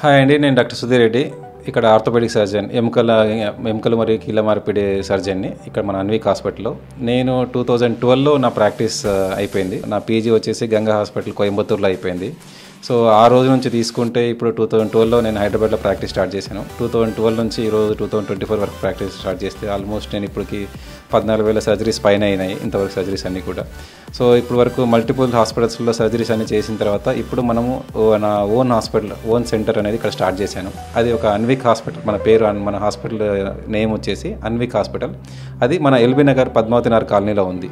Hi అండి, నేను doctor Sudheer Reddy. ఇక్కడ ఆర్థోపెడిక్ సర్జన్, ఎముకలు మరియు కీళ్ళ మార్పిడి సర్జన్ని ఇక్కడ మన అన్విక్ హాస్పిటల్లో. నేను 2012లో నా ప్రాక్టీస్ అయిపోయింది. నా పీజీ వచ్చేసి గంగా హాస్పిటల్ కోయంబత్తూరులో అయిపోయింది. సో ఆ రోజు నుంచి తీసుకుంటే ఇప్పుడు 2012లో నేను హైదరాబాద్లో ప్రాక్టీస్ స్టార్ట్ చేశాను. 2012 నుంచి ఈరోజు 2024 వరకు ప్రాక్టీస్ స్టార్ట్ చేస్తే ఆల్మోస్ట్ నేను ఇప్పటికి 14,000 సర్జరీస్ పైన అయినాయి, ఇంతవరకు సర్జరీస్ అన్నీ కూడా. సో ఇప్పుడు వరకు మల్టిపుల్ హాస్పిటల్స్లో సర్జరీస్ అన్ని చేసిన తర్వాత ఇప్పుడు మనము నా ఓన్ హాస్పిటల్, ఓన్ సెంటర్ అనేది ఇక్కడ స్టార్ట్ చేశాను. అది ఒక అన్విక్ హాస్పిటల్. మన పేరు, మన హాస్పిటల్ నేమ్ వచ్చేసి అన్విక్ హాస్పిటల్. అది మన ఎల్బీ నగర్ పద్మావతి నగర్ కాలనీలో ఉంది.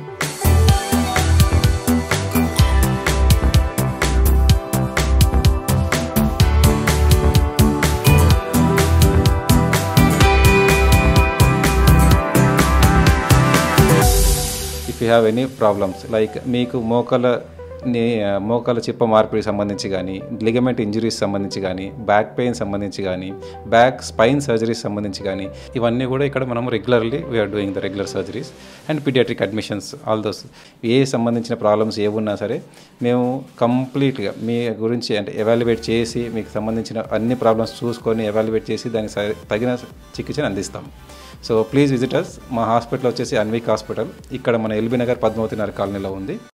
If you have any problems like మీకు మోకాల చిప్ప మార్పిడికి సంబంధించి కానీ, లిగమెంట్ ఇంజరీస్ సంబంధించి కానీ, బ్యాక్ పెయిన్ సంబంధించి కానీ, బ్యాక్ స్పైన్ సర్జరీస్ సంబంధించి కానీ, ఇవన్నీ కూడా ఇక్కడ మనం regularly we are doing the regular surgeries and paediatric admissions. All those సంబంధించిన ప్రాబ్లమ్స్ ఏమున్నా సరే మేము కంప్లీట్గా మీ గురించి అంటే ఎవాల్యుయేట్ చేసి, మీకు సంబంధించిన అన్ని ప్రాబ్లమ్స్ చూసుకొని ఎవాల్యుయేట్ చేసి దానికి తగిన చికిత్సను అందిస్తాం. So please visit us. మా హాస్పిటల్ వచ్చేసి అన్విక్ హాస్పిటల్. ఇక్కడ మన ఎల్బీ నగర్ పద్మావతి నగర్ కాలనీలో ఉంది.